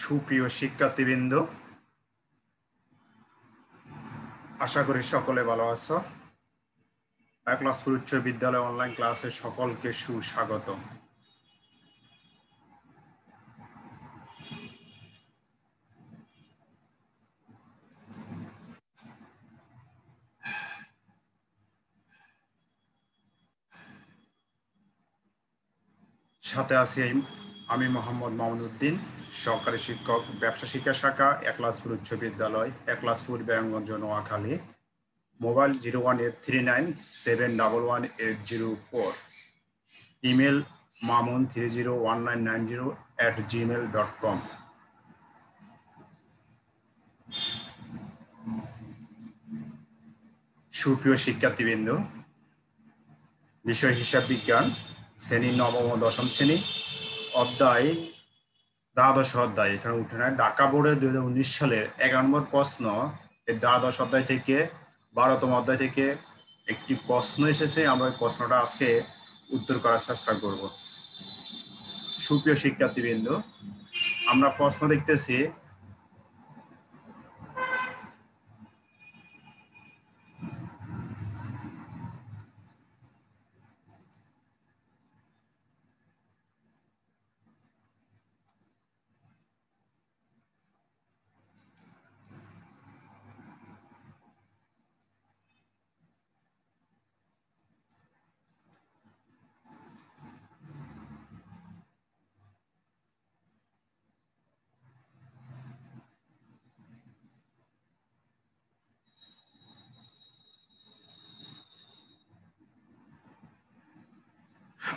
সুপ্রিয় শিক্ষার্থীবৃন্দ, আশা করি সকলে ভালো আছো। একলাসপুর উচ্চ বিদ্যালয় অনলাইন ক্লাসে সকলকে সুস্বাগত। সাথে আছি আমি মোহাম্মদ মামুনুদ্দিন, সহকারী শিক্ষক, ব্যবসা শিক্ষা শাখা, একলাসপুর উচ্চ বিদ্যালয়, Eklaspur Begumganj, Noakhali. Mobile 01839711804, email mamun301990@gmail.com। সুপ্রিয় শিক্ষার্থীবৃন্দ, বিষয় হিসাব বিজ্ঞান, শ্রেণী নবম ও দশম শ্রেণী, অধ্যায় দ্বাদশ অধ্যায়। এখানে উঠে নেয় ঢাকা বোর্ডের 2019 সালের 11 নম্বর প্রশ্ন। এই দ্বাদশ অধ্যায় থেকে 12তম অধ্যায় থেকে একটি প্রশ্ন এসেছে। আমরা ওই প্রশ্নটা আজকে উত্তর করার চেষ্টা করব। সুপ্রিয় শিক্ষার্থীবৃন্দ, আমরা প্রশ্ন দেখতেছি,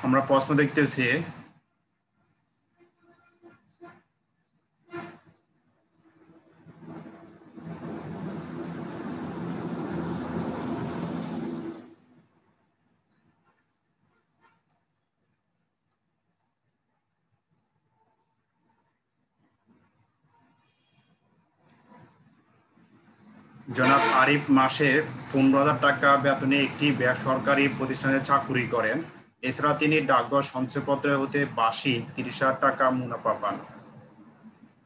আমরা প্রশ্ন দেখতেছি, জনাব আরিফ মাসে 15,000 টাকা বেতনে একটি বেসরকারি প্রতিষ্ঠানে চাকুরি করেন। এছাড়া তিনি ডাকঘর সঞ্চয়পত্র হতে বার্ষিক 30,000 টাকা মুনাফা পান।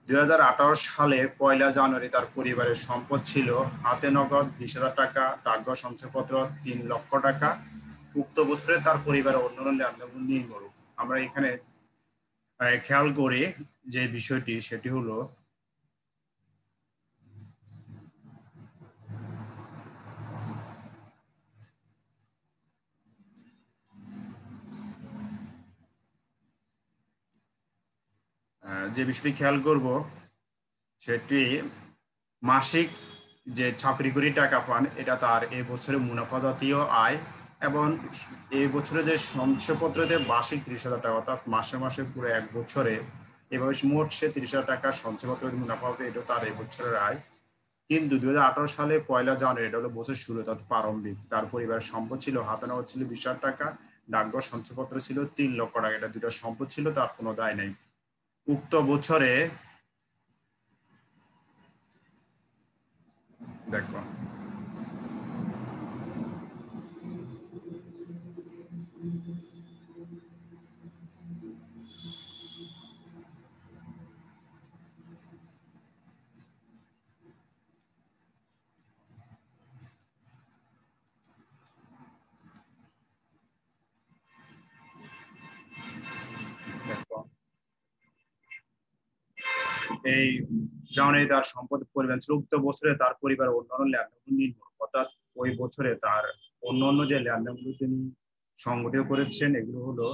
2018 সালে 1 জানুয়ারি তার পরিবারের সম্পদ ছিল হাতে নগদ 20,000 টাকা, ডাকঘর সঞ্চয়পত্র 3 লক্ষ টাকা। উক্ত বছরে তার পরিবারের অন্যান্য লেনদেন নিম্নরূপ। আমরা এখানে খেয়াল করি যে বিষয়টি, সেটি হলো যে বিষয়টি খেয়াল করব সেটি মাসিক যে চাকরি করে টাকা পান, এটা তার এই বছরে মুনাফা জাতীয় আয়, এবং এই বছরে যে সঞ্চয়পত্রতে বার্ষিক 30,000 টাকা, অর্থাৎ মাসে মাসে পুরো এক বছরে এভাবে মোট সে 30,000 টাকা সঞ্চয়পত্র মুনাফা হবে, এটা তার এই বছরের আয়। কিন্তু 2018 সালে 1 জানুয়ারি, এটা হলো বছর শুরু, অর্থাৎ প্রারম্ভিক, তার পরিবারের সম্পদ ছিল হাতে নগদ ছিল 20,000 টাকা, ডাকঘর সঞ্চয়পত্র ছিল 3 লক্ষ টাকা। এটা দুটো সম্পদ ছিল, তার কোনো দায় নেই। উক্ত বছরে দেখো দেখো এই জানুয়ারি তার সম্পদ পরিমাণ ছিল। উক্ত বছরে তার পরিবার অন্যান্য লেনদেন নির্ভর, অর্থাৎ ওই বছরে তার অন্যান্য যে লেনদেনগুলো তিনি সংগঠিত করেছেন, এগুলো হলো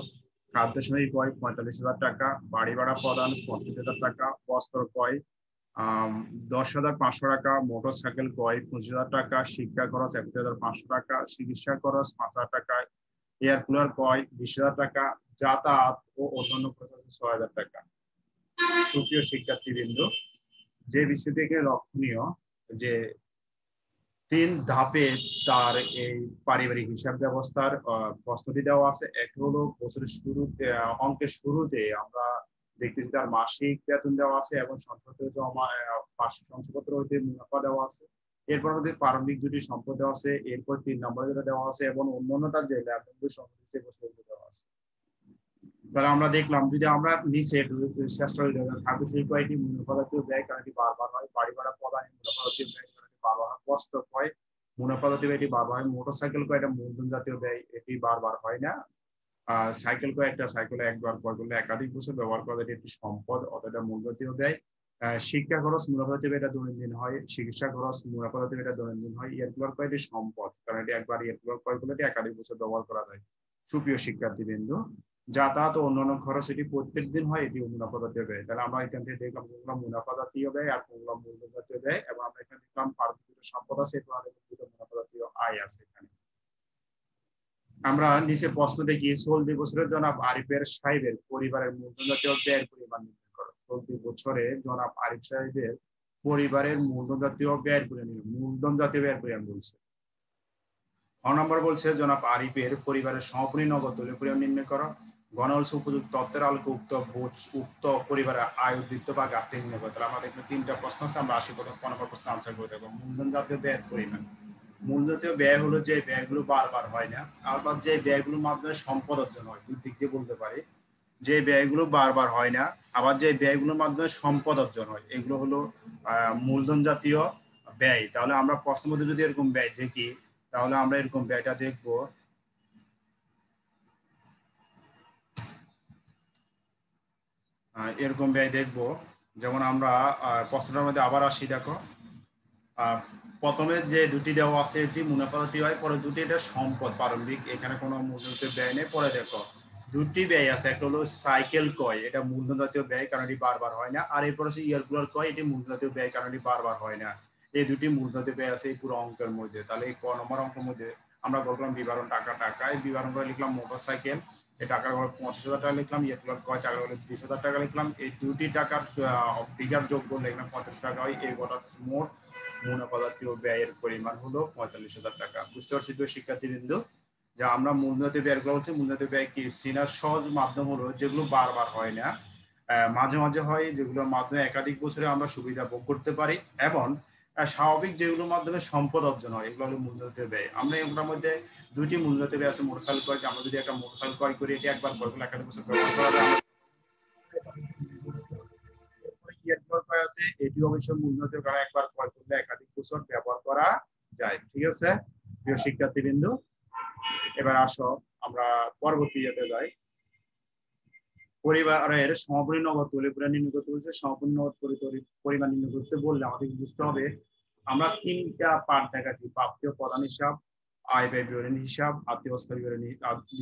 খাদ্য সামগ্রী ক্রয় 45,000 টাকা, বাড়ি ভাড়া প্রদান 50,000 টাকা, বস্ত্র ক্রয় 10,500 টাকা, মোটর সাইকেল ক্রয় 25,000 টাকা, শিক্ষা খরচ 21,500 টাকা, চিকিৎসা খরচ 5,000 টাকা, এয়ার কুলার ক্রয় 20,000 টাকা, যাতায়াত ও অন্যান্য খরচ 6,000 টাকা। সুপ্রিয় শিক্ষার্থীবৃন্দ, যে বিষয়টি এখানে লক্ষণীয় যে 3 ধাপে তার এই পারিবারিক হিসাব ব্যবস্থার প্রস্তুতি দেওয়া আছে। এক হলো বছরের শুরুতে, অঙ্কের শুরুতে আমরা দেখতেছি তার মাসিক বেতন দেওয়া আছে এবং সঞ্চয়পত্র জমা, বার্ষিক সঞ্চয়পত্র হতে মুনাফা দেওয়া আছে। এরপর আমাদের প্রারম্ভিক দুটি সম্পদ দেওয়া আছে, এরপর 3 নম্বরে যেটা দেওয়া আছে এবং অন্যান্য তার যে লেনদেনগুলো সম্পর্কে দেওয়া আছে। তাহলে আমরা দেখলাম যদি আমরা নিচে চেষ্টা করি খাদ্য শিল্প এটি মুনাফা জাতীয় ব্যয় কারণ এটি বারবার হয়, বাড়ি ভাড়া প্রদান মুনাফা জাতীয় ব্যয় কারণ এটি বারবার হয়, কষ্ট হয় মুনাফা জাতীয় ব্যয় এটি বারবার হয়, মোটরসাইকেল কয়টা মূলধন জাতীয় ব্যয় এটি বারবার হয় না। সাইকেল কয়েকটা সাইকেল একবার ক্রয় করলে একাধিক বছর ব্যবহার করা এটি একটি সম্পদ অতটা মূল্য জাতীয় ব্যয়। শিক্ষা খরচ মুনাফা জাতীয় ব্যয় এটা দৈনন্দিন হয়, চিকিৎসা খরচ মুনাফা জাতীয় ব্যয় এটা দৈনন্দিন হয়, এয়ার কুলার ক্রয় এটি সম্পদ কারণ এটি একবার এয়ার কুলার ক্রয় করলে এটি একাধিক বছর ব্যবহার করা যায়। সুপ্রিয় শিক্ষার্থীবৃন্দ, যাতায়াত ও অন্যান্য খরচ এটি প্রত্যেক দিন হয়, এটি মুনাফা জাতীয় ব্যয়। তাহলে আমরা এখান থেকে দেখলাম কোনগুলো মুনাফা জাতীয় ব্যয় আর কোনগুলো মূল্য জাতীয় ব্যয়, এবং আমরা এখানে দেখলাম পার্বত্য সম্পদ আছে এবং মুনাফা জাতীয় আয় আছে এখানে। আমরা নিচে প্রশ্ন দেখি চলতি বছরে জনাব আরিফের সাহেবের পরিবারের মূলধন জাতীয় ব্যয়ের পরিমাণ নির্ণয় করো। চলতি বছরে জনাব আরিফ সাহেবের পরিবারের মূলধন জাতীয় ব্যয়ের পরিমাণ, মূলধন জাতীয় ব্যয়ের পরিমাণ বলছে। নম্বর বলছে জনাব আরিফের পরিবারের সমাপনী নগদ দলীয় পরিমাণ নির্ণয় করো। গণঅংশ উপযুক্ত তথ্যের আলোকে উক্ত পরিবারের আয় উদ্বৃত্ত বা ঘাটতি নির্ণয় করো। তাহলে আমাদের এখানে তিনটা প্রশ্ন আছে, আমরা 80 নম্বর প্রশ্ন আনসার করে দেবো। মূলধন জাতীয় ব্যয়ের পরিমাণ, মূল জাতীয় ব্যয় হলো যে ব্যয়গুলো বারবার হয় না, আবার যে ব্যয়গুলোর মাধ্যমে সম্পদ অর্জন হয়, দুই দিক দিয়ে বলতে পারি। যে ব্যয়গুলো বারবার হয় না আবার যে ব্যয়গুলোর মাধ্যমে সম্পদ অর্জন হয়, এগুলো হলো মূলধন জাতীয় ব্যয়। তাহলে আমরা প্রশ্নের মধ্যে যদি এরকম ব্যয় দেখি তাহলে আমরা এরকম ব্যয়টা দেখব। এরকম ব্যয় দেখব, যেমন আমরা প্রশ্নটার মধ্যে আবার আসি। দেখো প্রথমে যে দুটি দেওয়া আছে এটি মুনাফা জাতীয় হয়, পরে দুটি এটা সম্পদ প্রারম্ভিক, এখানে কোনো মূলধন ব্যয় নেই। পরে দেখো দুটি ব্যয় আছে, একটা হলো সাইকেল ক্রয়, এটা মূলধন জাতীয় ব্যয় কারণ এটি বারবার হয় না, আর এরপর আছে ইয়ার কুলার ক্রয়, এটি মূলধন জাতীয় ব্যয় কারণ এটি বারবার হয় না। এই দুটি মূলধন জাতীয় ব্যয় আছে এই পুরো অঙ্কের মধ্যে। তাহলে এই ক নম্বর অঙ্কের মধ্যে আমরা বললাম বিবরণ টাকা টাকা, এই বিবরণ করে লিখলাম মোটর সাইকেল, এই টাকা 25,000 টাকা লিখলাম, ইয়ার কুলার ক্রয় টাকা হলে 20,000 টাকা লিখলাম, এই দুটি টাকার ফিগার যোগ করলে এখানে 35 টাকা হয়। এই গোটা মোট মুনাফা জাতীয় ব্যয়ের পরিমাণ হলো 45,000 টাকা। বুঝতে পারছি তো শিক্ষার্থীবৃন্দ, যে আমরা মূলধন জাতীয় ব্যয় বলছি। মূলধন জাতীয় ব্যয় কি চেনার সহজ মাধ্যম হলো যেগুলো বারবার হয় না, মাঝে মাঝে হয়, যেগুলোর মাধ্যমে একাধিক বছরে আমরা সুবিধা ভোগ করতে পারি, এবং স্বাভাবিক যেগুলোর মাধ্যমে সম্পদ অর্জন হয়, এগুলো হলো মূলধন জাতীয় ব্যয়। আমরা এগুলোর মধ্যে দুইটি মূলধন জাতীয় ব্যয় আছে। মোটরসাইকেল ক্রয়, আমরা যদি একটা মোটরসাইকেল ক্রয় করি এটি একবার ক্রয় করলে একাধিক বছর ব্যবহার করা যায়। আছে এটি অবশ্যই মূলধন জাতীয় কারণ একবার ক্রয় করলে একাধিক বছর ব্যবহার করা যায়। ঠিক আছে প্রিয় শিক্ষার্থীবৃন্দ, এবার আসো আমরা পরবর্তী ইয়েতে যাই। পরিবারের সমাপনী নগদ দলীয় পরিমাণ নির্ণয় করতে বলছে। সমাপনী নগদ পরিমাণ নির্ণয় করতে বললে আমাদের বুঝতে হবে আমরা তিনটা পার্ট দেখাচ্ছি: প্রাপ্তিয় প্রধান হিসাব, আয় ব্যয় বিবরণী হিসাব, আত্মীয় বিবরণী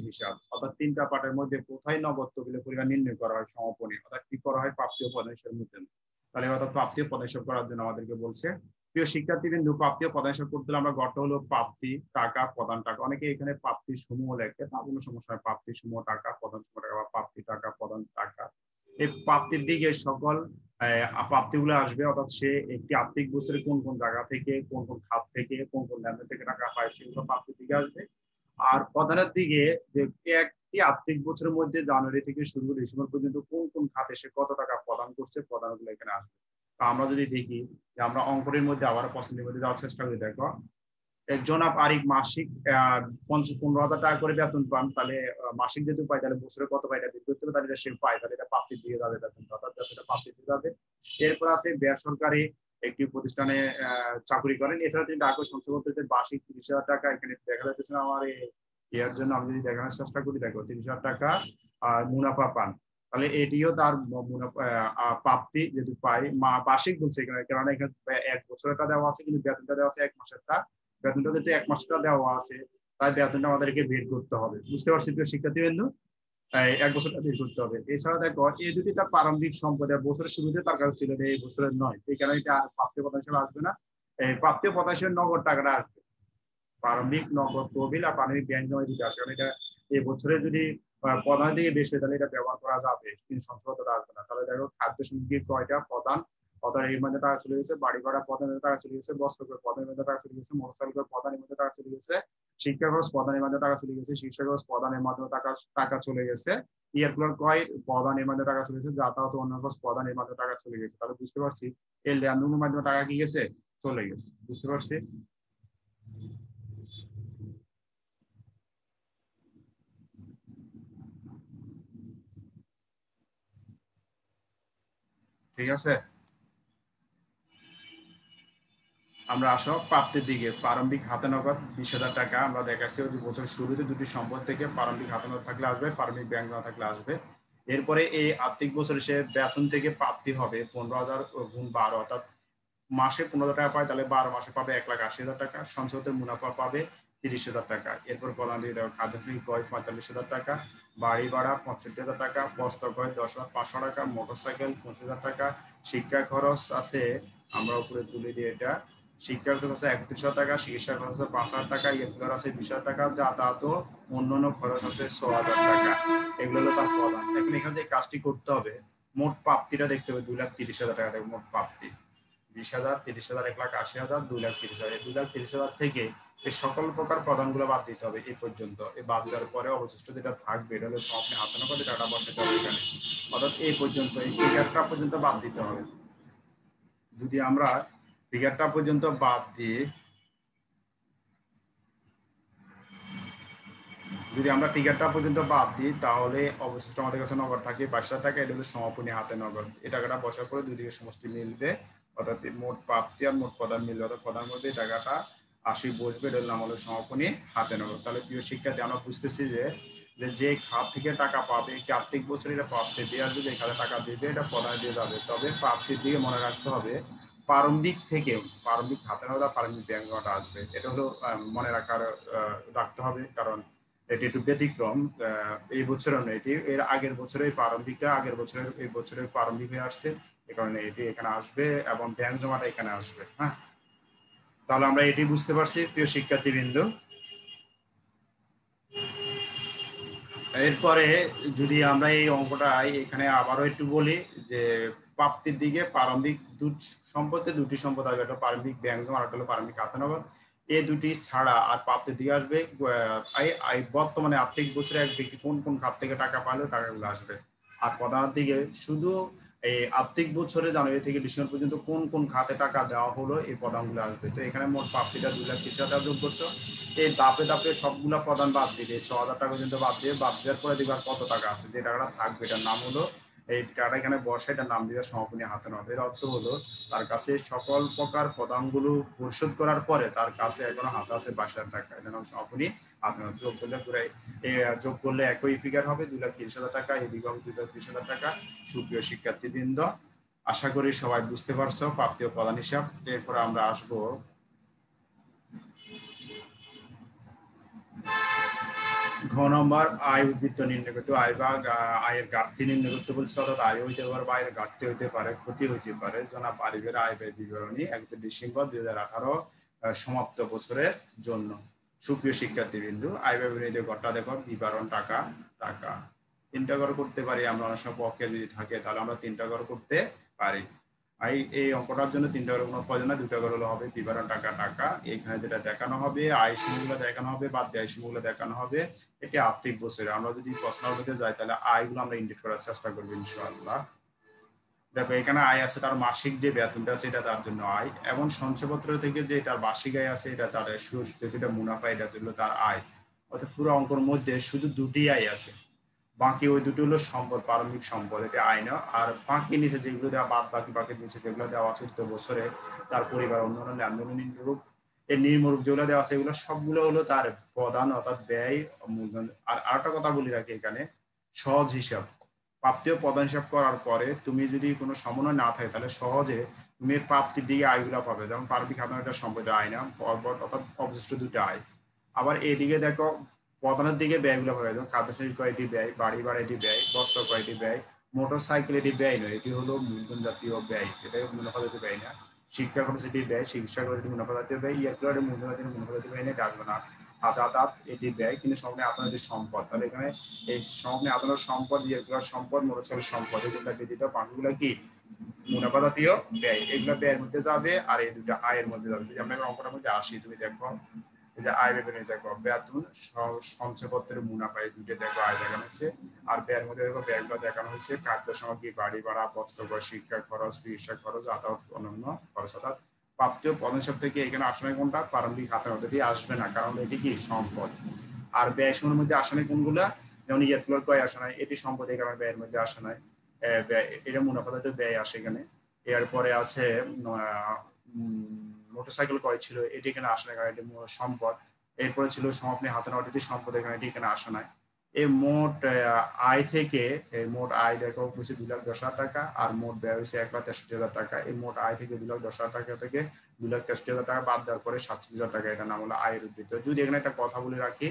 হিসাব। অর্থাৎ তিনটা পার্টের মধ্যে কোথায় নগদ তহবিলের পরিমাণ নির্ণয় করা হয় সমাপনী, অর্থাৎ কি করা হয় প্রাপ্তিয় প্রধান হিসাবের মধ্যে। তাহলে অর্থাৎ প্রাপ্তিয় প্রধান হিসাব করার জন্য আমাদেরকে বলছে। প্রিয় শিক্ষার্থীবৃন্দ, প্রাপ্তিয় প্রধান হিসাব করতে হলে আমরা গড়টা হলো প্রাপ্তি টাকা প্রধান টাকা। অনেকে এখানে প্রাপ্তি সমূহ লেখে, তা কোনো সমস্যা হয়। প্রাপ্তি সমূহ টাকা, প্রধান সমূহ টাকা, বা প্রাপ্তি টাকা প্রধান টাকা। এই প্রাপ্তির দিকে সকল প্রাপ্তিগুলো আসবে, অর্থাৎ সে একটি আর্থিক বছরে কোন কোন জায়গা থেকে, কোন কোন খাত থেকে, কোন কোন লেনদেন থেকে টাকা পায়, সেগুলো প্রাপ্তির দিকে আসবে। আর প্রধানের দিকে যে একটি আর্থিক বছরের মধ্যে জানুয়ারি থেকে শুরু করে ডিসেম্বর পর্যন্ত কোন কোন খাতে সে কত টাকা প্রদান করছে, প্রদানগুলো এখানে আসবে। আমরা যদি দেখি যে আমরা অঙ্কের মধ্যে আবার প্রশ্নের মধ্যে যাওয়ার চেষ্টা করি। দেখো জনাব আরিফ মাসিক 15,000 টাকা করে বেতন পান, তাহলে মাসিক যেহেতু পাই তাহলে বছরে কত পাই এটা বের করতে হবে, তাহলে সে পায়, তাহলে এটা প্রাপ্তির দিকে যাবে বেতন, অর্থাৎ বেতনটা প্রাপ্তির দিকে যাবে। এরপর আছে বেসরকারি একটি প্রতিষ্ঠানে চাকরি করেন, এছাড়া তিনি ডাক সঞ্চয় করতে বার্ষিক 30,000 টাকা। এখানে দেখা যাচ্ছে না আমার এর জন্য আমি যদি দেখানোর চেষ্টা করি, দেখো 30,000 টাকা মুনাফা পান, তাহলে এটিও তার প্রাপ্তি যেহেতু পাই বার্ষিক বলছে এখানে, কারণ এখানে 1 বছরটা দেওয়া আছে কিন্তু বেতনটা দেওয়া আছে 1 মাসেরটা। বেতনটা যেহেতু 1 মাসটা দেওয়া আছে তাই বেতনটা আমাদেরকে বের করতে হবে। বুঝতে পারছি প্রিয় শিক্ষার্থীবৃন্দ, 1 বছরটা বের করতে হবে। এছাড়া দেখো এই দুটি তার প্রারম্ভিক সম্পদ, বছরের শুরুতে তার কাছে ছিল, এই বছরের নয়, এই কারণে এটা প্রাপ্তিয় প্রধান হিসেবে আসবে না। এই প্রাপ্তিয় প্রধান হিসেবে নগদ টাকাটা আসবে। প্রারম্ভিক নগদ তহবিল আর প্রারম্ভিক ব্যাংক জমা দিতে আসবে, কারণ এটা এই বছরে যদি প্রধানের দিকে বেশি হয় তাহলে এটা ব্যবহার করা যাবে, কিন্তু সঞ্চয়টা আসবে না। তাহলে দেখো খাদ্য সামগ্রী ক্রয়টা প্রধান, অর্থাৎ এর মধ্যে টাকা চলে গেছে। বাড়ি ভাড়া প্রধানের টাকা চলে গেছে, বস্ত্র প্রধানের মধ্যে টাকা চলে গেছে, মোটরসাইকেল প্রধানের মধ্যে টাকা চলে গেছে, শিক্ষা খরচ প্রধানের মধ্যে টাকা চলে গেছে, শিক্ষা খরচ প্রধানের মাধ্যমে টাকা চলে গেছে, ইয়ার কুলার ক্রয় প্রধানের মধ্যে টাকা চলে গেছে, যাতায়াত অন্য খরচ প্রধানের মাধ্যমে টাকা চলে গেছে। তাহলে বুঝতে পারছি এই লেনদেনের মাধ্যমে টাকা কি গেছে, চলে গেছে। বুঝতে পারছি। ঠিক আছে। আমরা আসো প্রাপ্তির দিকে। প্রারম্ভিক হাতে নগদ 20,000 টাকা আমরা দেখাচ্ছি ওই বছর শুরুতে দুটি সম্পদ থেকে প্রারম্ভিক হাতে নগদ থাকলে আসবে, প্রারম্ভিক ব্যাংক না থাকলে আসবে। এরপরে এই আর্থিক বছর সে বেতন থেকে প্রাপ্তি হবে 15,000 গুণ 12, অর্থাৎ মাসে 15,000 টাকা পায়, তাহলে 12 মাসে পাবে 1,80,000 টাকা। সঞ্চয়তে মুনাফা পাবে 30,000 টাকা। এরপর প্রধান দিয়ে দেওয়া খাদ্য ক্রয় 45,000 টাকা, বাড়ি ভাড়া 65,000 টাকা, বস্ত্র ক্রয় 10,500 টাকা, মোটরসাইকেল 25,000 টাকা। শিক্ষা খরচ আছে, আমরা উপরে তুলে দিই এটা, শিক্ষা খরচ আছে 31,000 টাকা, চিকিৎসা খরচ আছে 5,000 টাকা, এগুলোর আছে 20,000 টাকা, যাতায়াত ও অন্যান্য খরচ আছে 6,000 টাকা। এগুলো হলো তার প্রধান। এখন এখানে যে কাজটি করতে হবে, মোট প্রাপ্তিটা দেখতে হবে 2,30,000 টাকা থেকে মোট প্রাপ্তি 20,000, 30,000, 1,80,000, 2,30,000। এই 2,30,000 থেকে এই সকল প্রকার প্রদানগুলো বাদ দিতে হবে এই পর্যন্ত। এই বাদ দেওয়ার পরে অবশিষ্ট যেটা থাকবে এটা হলো সব হাতে না করে টাকা বসাতে হবে এখানে, অর্থাৎ এই পর্যন্ত এই ফিগারটা পর্যন্ত বাদ দিতে হবে। যদি আমরা ফিগারটা পর্যন্ত বাদ দিয়ে তাহলে অবশিষ্ট আমাদের কাছে নগদ থাকে 22,000 টাকা। এটা হলো সমাপনী হাতে নগদ। এই টাকাটা বসার পরে দুই দিকে সমষ্টি মিলবে, অর্থাৎ মোট প্রাপ্তি আর মোট প্রদান মিলবে, অর্থাৎ প্রদান মধ্যে এই টাকাটা 80 বসবে। এটার নাম হলো সমাপনী হাতে নগদ। তাহলে প্রিয় শিক্ষার্থী, আমরা বুঝতেছি যে খাত থেকে টাকা পাবে কি আর্থিক বছর এটা প্রাপ্তি দিয়ে আসবে, যে খাতে টাকা দেবে এটা প্রদান দিয়ে যাবে। তবে প্রাপ্তির দিকে মনে রাখতে হবে প্রারম্ভিক থেকে প্রারম্ভিক হাতে নগদ আর প্রারম্ভিক ব্যাংক নোটটা আসবে। এটা হলো মনে রাখতে হবে, কারণ এটি একটু ব্যতিক্রম। এই বছরের নয়, এটি এর আগের বছরের প্রারম্ভিকটা আগের বছরের এই বছরের প্রারম্ভিক হয়ে আসছে, এই কারণে এটি এখানে আসবে এবং ব্যাংক জমাটা এখানে আসবে। হ্যাঁ, তাহলে আমরা এটি বুঝতে পারছি প্রিয় শিক্ষার্থীবৃন্দ। এরপরে যদি আমরা এই অঙ্কটা এখানে আবারও একটু বলি, যে প্রাপ্তির দিকে প্রারম্ভিক সম্পদে দুটি সম্পদ আসবে, একটা প্রারম্ভিক ব্যাংক জমা আর একটা হলো প্রারম্ভিক হাতে নগদ। এই দুটি ছাড়া আর প্রাপ্তির দিকে আসবে বর্তমানে আর্থিক বছরে এক ব্যক্তি কোন কোন খাত থেকে টাকা পাইলো টাকাগুলো আসবে। আর প্রধানের দিকে শুধু এই আর্থিক বছরে জানুয়ারি থেকে ডিসেম্বর পর্যন্ত কোন কোন খাতে টাকা দেওয়া হলো এই প্রদানগুলো আসবে। তো এখানে মোট প্রাপ্তিটা 2,30,000 টাকা যোগ করছো, এই ধাপে ধাপে সবগুলা প্রদান বাদ দিবে 6,000 টাকা পর্যন্ত বাদ দেওয়ার পরে দেখবার কত টাকা আছে, যে টাকাটা থাকবে এটার নাম হলো, এই টাকাটা এখানে বসে এটার নাম দিবে সমাপনী হাতে নগদ। এর অর্থ হলো তার কাছে সকল প্রকার প্রদানগুলো পরিশোধ করার পরে তার কাছে এখনো হাতে আছে 22,000 টাকা, এটা নাম সমাপনী হাতে নগদ। যোগ করলে একই ফিগার হবে 2,30,000 টাকা, এদিকে হবে 2,30,000 টাকা। সুপ্রিয় শিক্ষার্থীবৃন্দ, আশা করি সবাই বুঝতে পারছো প্রাপ্তি ও প্রদান হিসাব। এরপরে আমরা আসবো ঘ নম্বর, আয় উদ্বৃত্ত নির্ণয় করতে। আয় বা আয়ের ঘাটতি নির্ণয় করতে বলছে, অর্থাৎ আয় হইতে পারে বা আয়ের ঘাটতি হইতে পারে, ক্ষতি হইতে পারে। জনাব আরিফের আয় ব্যয় বিবরণী 1 ডিসেম্বর 2018 সমাপ্ত বছরের জন্য। সুপ্রিয় শিক্ষার্থীবৃন্দ, আয় ব্যয় বিবরণীতে ঘরটা দেখো, বিবরণ টাকা টাকা 3টা ঘর করতে পারি আমরা, অনেক সময় পক্ষে যদি থাকে তাহলে আমরা 3টা ঘর করতে পারি। এই অঙ্কটার জন্য 3টা ঘর কোনো প্রয়োজন না, 2টা ঘর হলে হবে। বিবরণ টাকা টাকা, এখানে যেটা দেখানো হবে আয় সমূহগুলো দেখানো হবে, বাদ দিয়ে আয় সমূহগুলো দেখানো হবে। এটি আর্থিক বছরে। আমরা যদি প্রশ্নের মধ্যে যাই তাহলে আয়গুলো আমরা ইন্ডিকেট করার চেষ্টা করবো ইনশাআল্লাহ। দেখো এখানে আয় আছে, তার মাসিক যে বেতনটা আছে এটা তার জন্য আয়, এবং সঞ্চয়পত্র থেকে যে তার বার্ষিক আয় আছে এটা তার যেটা মুনাফা, এটা হলো তার আয়। অর্থাৎ পুরো অঙ্কের মধ্যে শুধু দুটি আয় আছে, বাকি ওই দুটো হলো সম্পদ, প্রারম্ভিক সম্পদ, এটা আয় না। আর বাকি নিচে যেগুলো দেওয়া বাদ বাকি নিচে যেগুলো দেওয়া আছে উক্ত বছরে তার পরিবার অন্যান্য লেনদেনের রূপ, এই নির্মূলক যেগুলো দেওয়া আছে এগুলো সবগুলো হলো তার প্রধান, অর্থাৎ ব্যয় মূলধন। আর আরেকটা কথা বলি রাখি, এখানে সহজ হিসাব প্রাপ্তি ও প্রদান হিসাব করার পরে তুমি যদি কোনো সমন্বয় না থাকে তাহলে সহজে তুমি প্রাপ্তির দিকে আয়গুলো পাবে, যেমন প্রারম্ভিক হাতে একটা সম্পদ আয় না, অর্থাৎ অবশিষ্ট দুটো আয়। আবার এদিকে দেখো প্রধানের দিকে ব্যয়গুলো পাবে, যেমন খাদ্য শস্য কয়টি ব্যয়, বাড়ি ভাড়া এটি ব্যয়, বস্ত্র কয়টি ব্যয়, মোটর সাইকেল এটি ব্যয় নয়, এটি হলো মূলধন জাতীয় ব্যয়, এটা মুনাফা জাতীয় ব্যয় না। শিক্ষা খরচ এটি ব্যয়, চিকিৎসা খরচ এটি মুনাফা জাতীয় ব্যয়, ইয়ার মূলধন জাতীয় ব্যয় নিয়ে ডাকবে না। যাতায়াত এটি ব্যয়, কিন্তু সামনে আপনার যে সম্পদ, তাহলে এখানে এই সামনে আপনার সম্পদ, ইয়ার সম্পদ, মোটরসাইকেল সম্পদ, এই দুটা ব্যতীত বাকিগুলো কি মুনাফা জাতীয় ব্যয়, এগুলো ব্যয়ের মধ্যে যাবে আর এই দুটো আয়ের মধ্যে যাবে। যদি আমরা অঙ্কটার মধ্যে আসি, তুমি দেখো এই যে আয় বিবরণী দেখো, বেতন সঞ্চয়পত্রের মুনাফা, এই দুটো দেখো আয় দেখানো হয়েছে। আর ব্যয়ের মধ্যে দেখো ব্যয়গুলো দেখানো হয়েছে, খাদ্য সামগ্রী, বাড়ি ভাড়া, বস্ত্র ক্রয়, শিক্ষা খরচ, চিকিৎসা খরচ, যাতায়াত অন্যান্য খরচ। অর্থাৎ প্রাপ্তি ও প্রদান হিসাব থেকে এখানে আসলে কোনটা প্রারম্ভিক হাতের মধ্যে দিয়ে আসবে না, কারণ এটি কি সম্পদ। আর ব্যয় সময়ের মধ্যে আসে না কোনগুলা, যেমন ইয়ারগুলোর ক্রয় আসে নাই, এটি সম্পদ, এই কারণে ব্যয়ের মধ্যে আসে নাই। এটা মুনাফা তো ব্যয় আসে এখানে। এরপরে আছে মোটরসাইকেল ক্রয় ছিল, এটি এখানে আসে না, কারণ এটি সম্পদ। এরপরে ছিল সমাপনী হাতে নেওয়া সম্পদ, এখানে এটি এখানে আসে না। এই মোট আয় থেকে মোট আয় দেখো হচ্ছে 2,10,000 টাকা, আর মোট ব্যয় হয়েছে 1,63,000 টাকা। এই মোট আয় থেকে 2,10,000 টাকা থেকে 2,63,000 টাকা বাদ দেওয়ার পরে 47,000 টাকা, এটা নাম হলো আয়ের উদ্বৃত্ত। যদি এখানে একটা কথা বলে রাখি,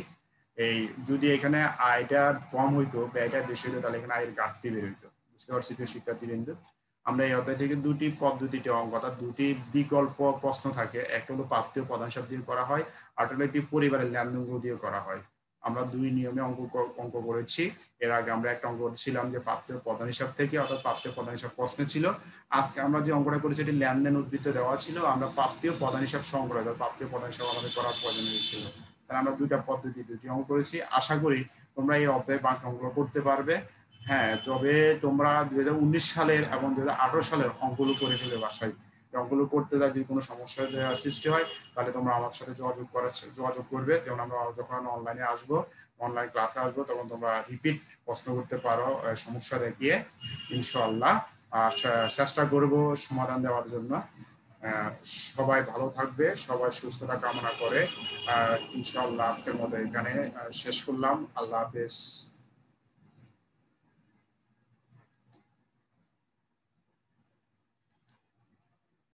এই যদি এখানে আয়টা কম হইতো ব্যয়টা বেশি হইতো, তাহলে এখানে আয়ের ঘাটতি বের হইতো। বুঝতে পারছি তো শিক্ষার্থীবৃন্দ? আমরা এই অধ্যায় থেকে দুটি পদ্ধতিতে অঙ্ক, অর্থাৎ দুটি বিকল্প প্রশ্ন থাকে, একটা হলো প্রাপ্তি ও প্রধান হিসাব দিয়ে করা হয়, আর হলো একটি পরিবারের লেনদেনগুলো দিয়ে করা হয়। আমরা দুই নিয়মে অঙ্ক করেছি। এর আগে আমরা একটা অঙ্ক করেছিলাম যে প্রাপ্তি ও প্রধান হিসাব থেকে, অর্থাৎ প্রাপ্তি ও প্রধান হিসাব প্রশ্নে ছিল। আজকে আমরা যে অঙ্কটা করেছি এটি লেনদেন উদ্বৃত্ত দেওয়া ছিল, আমরা প্রাপ্তি ও প্রধান হিসাব সংগ্রহ, প্রাপ্তি ও প্রধান হিসাব আমাদের করার প্রয়োজন ছিল। আমরা দুইটা পদ্ধতি দুটি অঙ্ক করেছি। আশা করি তোমরা এই অধ্যায়ে বাকি অঙ্কগুলো করতে পারবে। হ্যাঁ, তবে তোমরা 2019 সালের এবং 2018 সালের অঙ্কগুলো করে ফেলে বাসায়। অঙ্কগুলো করতে যদি কোনো সমস্যার সৃষ্টি হয়, তাহলে তোমরা আমার সাথে যোগাযোগ করবে। যেমন আমরা যখন অনলাইনে আসবো, অনলাইন ক্লাসে আসবো, তখন তোমরা রিপিট প্রশ্ন করতে পারো সমস্যা দেখিয়ে, ইনশাআল্লাহ। চেষ্টা করব সমাধান দেওয়ার জন্য। সবাই ভালো থাকবে, সবাই সুস্থতা কামনা করে ইনশাআল্লাহ আজকের মতো এখানে শেষ করলাম। আল্লাহ হাফেজ।